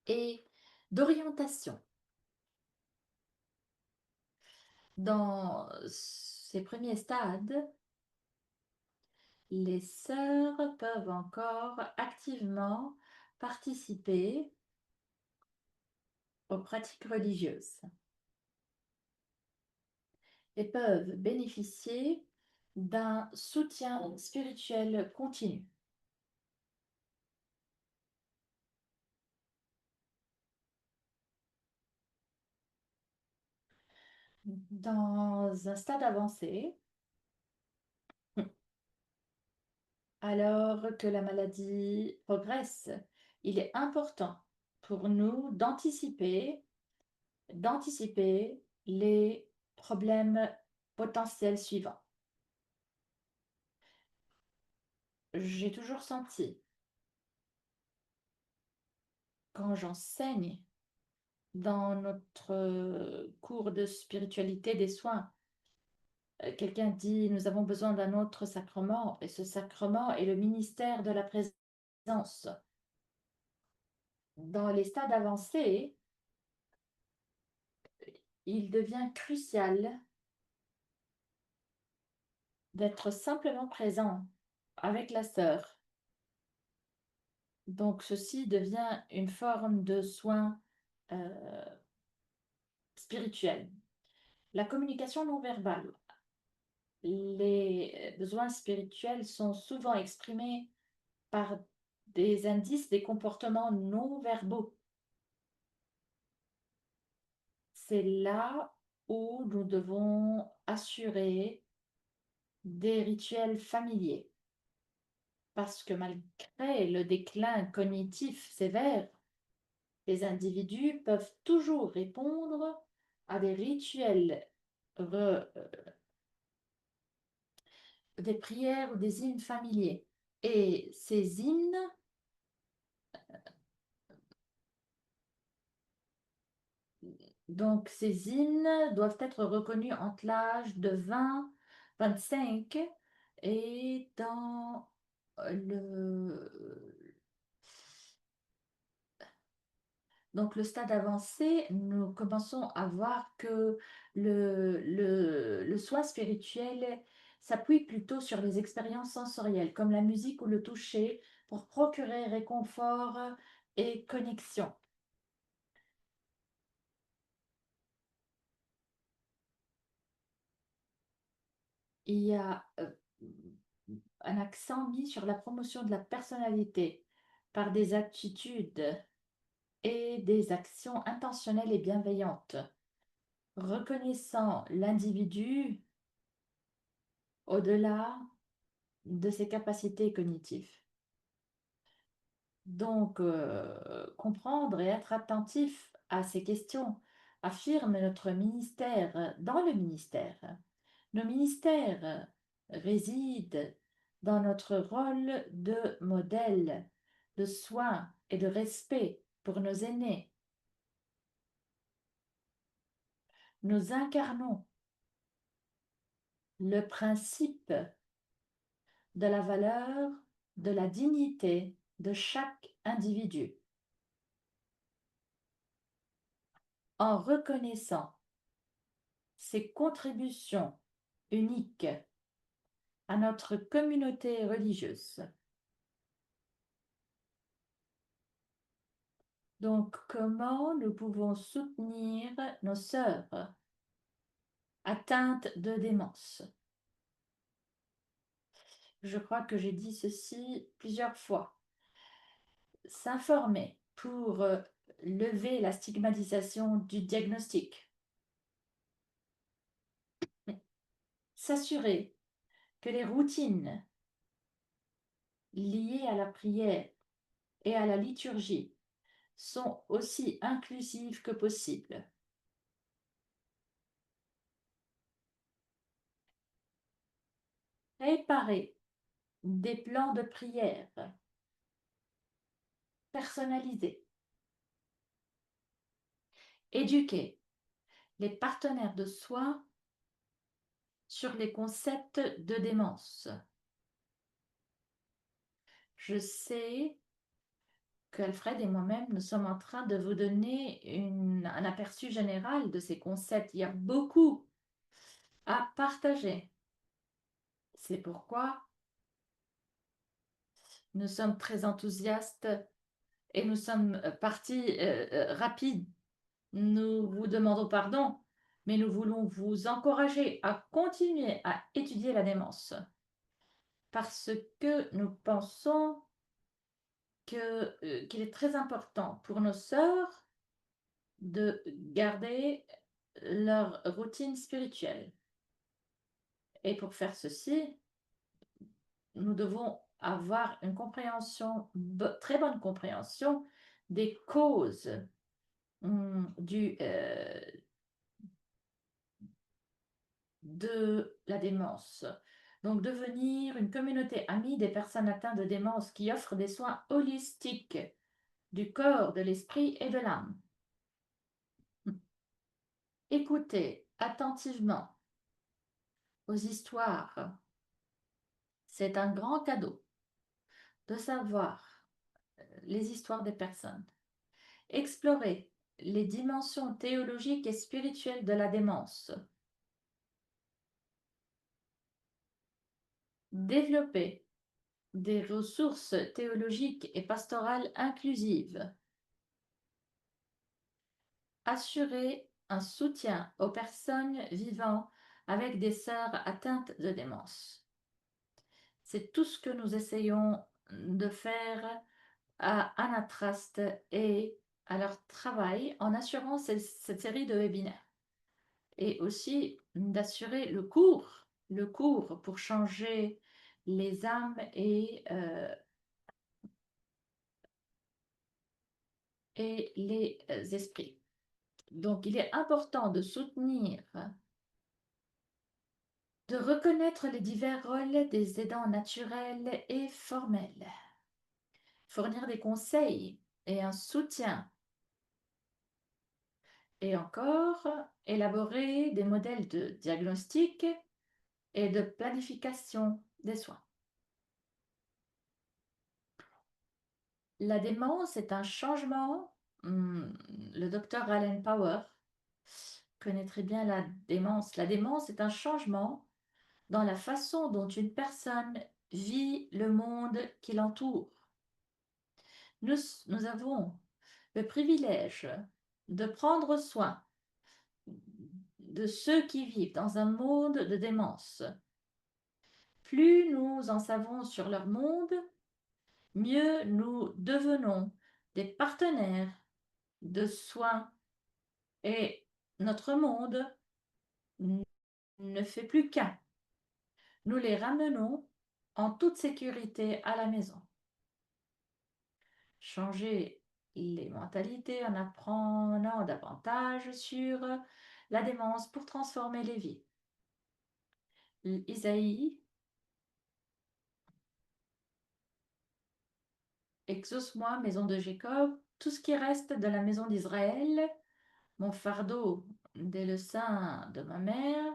et d'orientation. Dans ces premiers stades, les sœurs peuvent encore activement participer aux pratiques religieuses et peuvent bénéficier d'un soutien spirituel continu. Dans un stade avancé, alors que la maladie progresse, il est important pour nous d'anticiper les problèmes potentiels suivants. J'ai toujours senti, quand j'enseigne dans notre cours de spiritualité des soins, quelqu'un dit, nous avons besoin d'un autre sacrement, et ce sacrement est le ministère de la présence. Dans les stades avancés, il devient crucial d'être simplement présent avec la sœur. Donc, ceci devient une forme de soin spirituel. La communication non verbale. Les besoins spirituels sont souvent exprimés par des indices, des comportements non verbaux. C'est là où nous devons assurer des rituels familiers. Parce que malgré le déclin cognitif sévère, les individus peuvent toujours répondre à des rituels, des prières ou des hymnes familiers. Et ces hymnes, donc ces hymnes doivent être reconnus entre l'âge de 20-25 et dans le donc le stade avancé, nous commençons à voir que le soin spirituel s'appuie plutôt sur les expériences sensorielles, comme la musique ou le toucher, pour procurer réconfort et connexion. Il y a un accent mis sur la promotion de la personnalité par des attitudes et des actions intentionnelles et bienveillantes, reconnaissant l'individu au-delà de ses capacités cognitives. Donc, comprendre et être attentif à ces questions affirme notre ministère dans le ministère. Nos ministères résident dans notre rôle de modèle, de soin et de respect pour nos aînés. Nous incarnons le principe de la valeur, de la dignité de chaque individu. En reconnaissant ses contributions uniques à notre communauté religieuse. Donc, comment nous pouvons soutenir nos sœurs atteintes de démence? Je crois que j'ai dit ceci plusieurs fois. S'informer pour lever la stigmatisation du diagnostic. S'assurer que les routines liées à la prière et à la liturgie sont aussi inclusives que possible. Préparer des plans de prière personnalisés. Éduquer les partenaires de soins sur les concepts de démence. Je sais qu'Alfred et moi-même, nous sommes en train de vous donner un aperçu général de ces concepts. Il y a beaucoup à partager. C'est pourquoi nous sommes très enthousiastes et nous sommes partis rapides. Nous vous demandons pardon, mais nous voulons vous encourager à continuer à étudier la démence parce que nous pensons qu'il est très important pour nos sœurs de garder leur routine spirituelle. Et pour faire ceci, nous devons avoir une compréhension, très bonne compréhension des causes de la démence. Donc, devenir une communauté amie des personnes atteintes de démence qui offre des soins holistiques du corps, de l'esprit et de l'âme. Écoutez attentivement aux histoires. C'est un grand cadeau de savoir les histoires des personnes. Explorer les dimensions théologiques et spirituelles de la démence. Développer des ressources théologiques et pastorales inclusives. Assurer un soutien aux personnes vivant avec des sœurs atteintes de démence. C'est tout ce que nous essayons de faire à Anatrast et à leur travail en assurant cette série de webinaires. Et aussi d'assurer le cours pour changer les âmes et les esprits. Donc, il est important de soutenir, de reconnaître les divers rôles des aidants naturels et formels, fournir des conseils et un soutien, et encore élaborer des modèles de diagnostic et de planification des soins. La démence est un changement. Le docteur Alan Power connaît très bien la démence. La démence est un changement dans la façon dont une personne vit le monde qui l'entoure. Nous avons le privilège de prendre soin de ceux qui vivent dans un monde de démence. Plus nous en savons sur leur monde, mieux nous devenons des partenaires de soins et notre monde ne fait plus qu'un. Nous les ramenons en toute sécurité à la maison. Changer les mentalités en apprenant davantage sur la démence pour transformer les vies. Isaïe, exauce-moi, maison de Jacob, tout ce qui reste de la maison d'Israël, mon fardeau dès le sein de ma mère,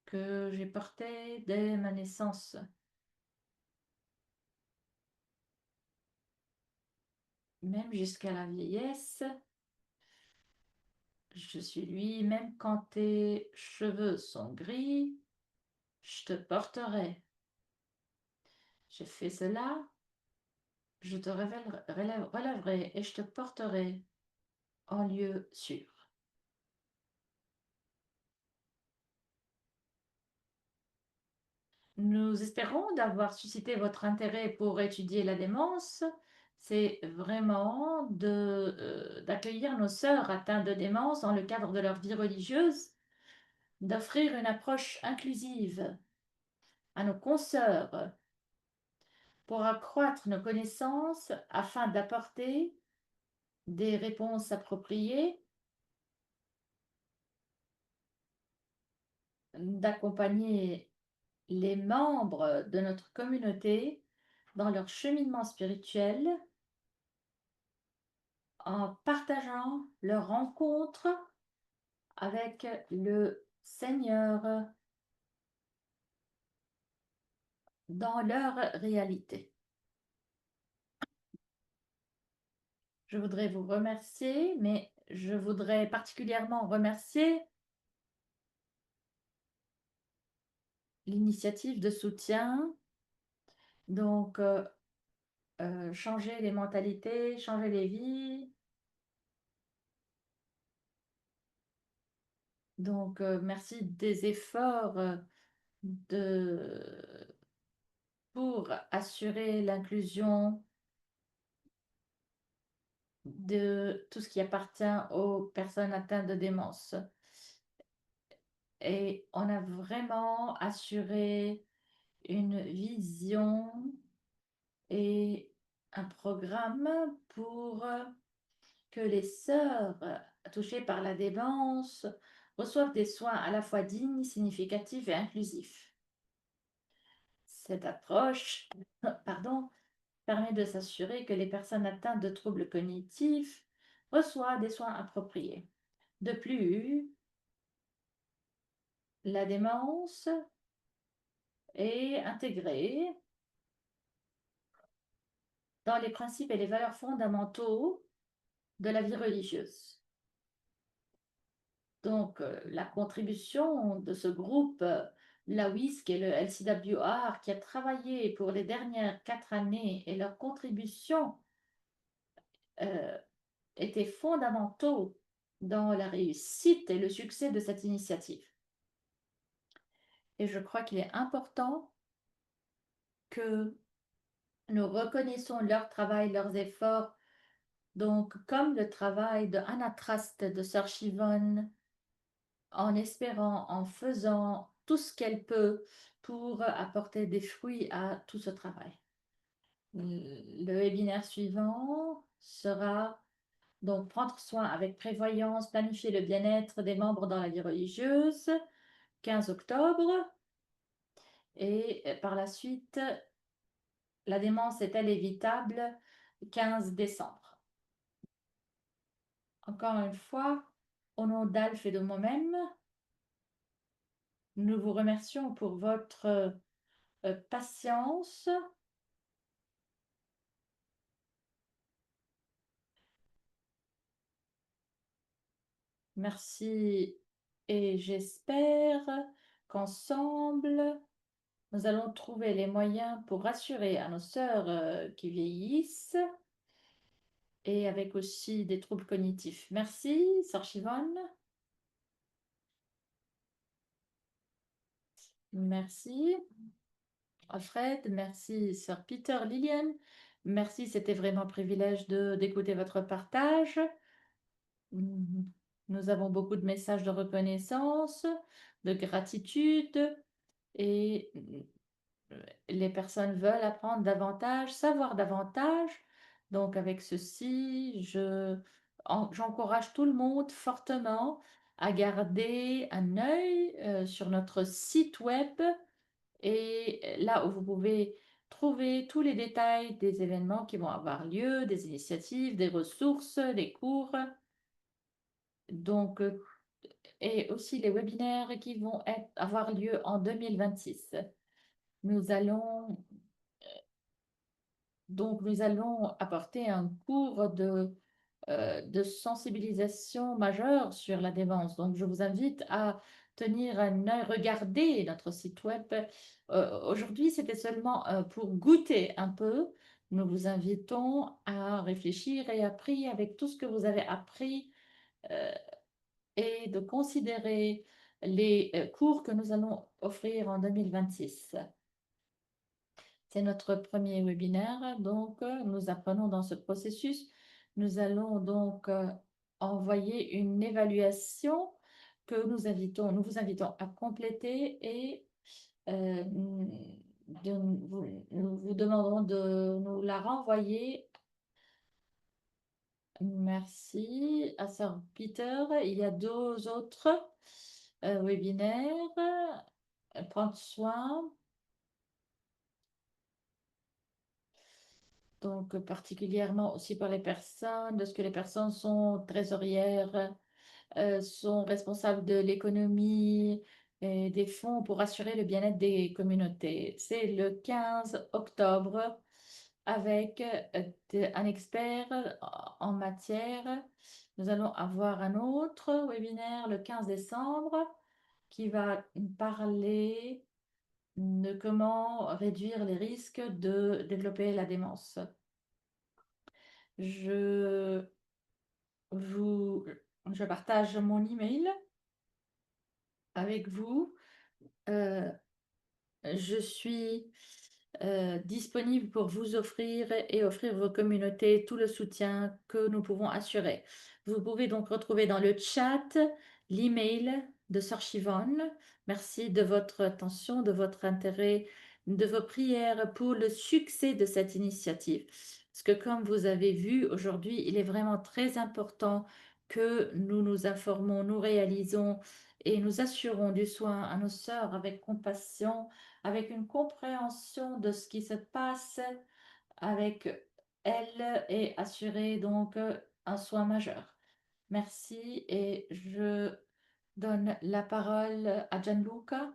que j'ai porté dès ma naissance, même jusqu'à la vieillesse. Je suis lui, même quand tes cheveux sont gris, je te porterai. J'ai fait cela, je te relèverai et je te porterai en lieu sûr. Nous espérons d'avoir suscité votre intérêt pour étudier la démence. C'est vraiment d'accueillir nos sœurs atteintes de démence dans le cadre de leur vie religieuse, d'offrir une approche inclusive à nos consoeurs pour accroître nos connaissances afin d'apporter des réponses appropriées, d'accompagner les membres de notre communauté dans leur cheminement spirituel en partageant leur rencontre avec le Seigneur dans leur réalité. Je voudrais vous remercier, mais je voudrais particulièrement remercier l'initiative de soutien. Donc, changer les mentalités, changer les vies. Donc, merci des efforts de, pour assurer l'inclusion de tout ce qui appartient aux personnes atteintes de démence. Et on a vraiment assuré une vision et un programme pour que les sœurs touchées par la démence reçoivent des soins à la fois dignes, significatifs et inclusifs. Cette approche, pardon, permet de s'assurer que les personnes atteintes de troubles cognitifs reçoivent des soins appropriés. De plus, la démence est intégrée dans les principes et les valeurs fondamentaux de la vie religieuse. Donc, la contribution de ce groupe, la WISC et le LCWR, qui a travaillé pour les dernières 4 années, et leur contribution étaient fondamentaux dans la réussite et le succès de cette initiative. Et je crois qu'il est important que nous reconnaissons leur travail, leurs efforts, donc comme le travail de Anna Trust, de Sœur Chivonne, en espérant, en faisant tout ce qu'elle peut pour apporter des fruits à tout ce travail. Le webinaire suivant sera donc prendre soin avec prévoyance, planifier le bien-être des membres dans la vie religieuse, 15 octobre. Et par la suite, la démence est-elle évitable, 15 décembre. Encore une fois, au nom d'Alf et de moi-même, nous vous remercions pour votre patience. Merci et j'espère qu'ensemble, nous allons trouver les moyens pour rassurer à nos sœurs qui vieillissent et avec aussi des troubles cognitifs. Merci, Sœur Chivonne. Merci, Alfred. Merci, Sœur Peter, Liliane. Merci, c'était vraiment un privilège d'écouter votre partage. Nous avons beaucoup de messages de reconnaissance, de gratitude et les personnes veulent apprendre davantage, savoir davantage. Donc avec ceci, j'encourage tout le monde fortement à garder un œil sur notre site web et là où vous pouvez trouver tous les détails des événements qui vont avoir lieu, des initiatives, des ressources, des cours. Donc, et aussi les webinaires qui vont avoir lieu en 2026. Nous allons nous allons apporter un cours de sensibilisation majeure sur la démence. Donc, je vous invite à tenir un œil, regarder notre site web. Aujourd'hui, c'était seulement pour goûter un peu. Nous vous invitons à réfléchir et à prier avec tout ce que vous avez appris euh, et de considérer les cours que nous allons offrir en 2026. C'est notre premier webinaire, donc nous apprenons dans ce processus. Nous allons donc envoyer une évaluation que nous vous invitons à compléter et nous vous demanderons de nous la renvoyer. Merci à Sir Peter. Il y a deux autres webinaires. Prendre soin. Donc, particulièrement aussi pour les personnes, lorsque les personnes sont trésorières, sont responsables de l'économie et des fonds pour assurer le bien-être des communautés. C'est le 15 octobre avec un expert en matière. Nous allons avoir un autre webinaire le 15 décembre qui va parler de comment réduire les risques de développer la démence. Je vous, je partage mon email avec vous. Euh, je suis disponible pour vous offrir et offrir vos communautés tout le soutien que nous pouvons assurer. Vous pouvez donc retrouver dans le chat l'email de Sœur Chivonne. Merci de votre attention, de votre intérêt, de vos prières pour le succès de cette initiative. Parce que comme vous avez vu aujourd'hui, il est vraiment très important que nous nous informons, nous réalisons et nous assurons du soin à nos sœurs avec compassion, avec une compréhension de ce qui se passe avec elles et assurer donc un soin majeur. Merci et je donne la parole à Gianluca.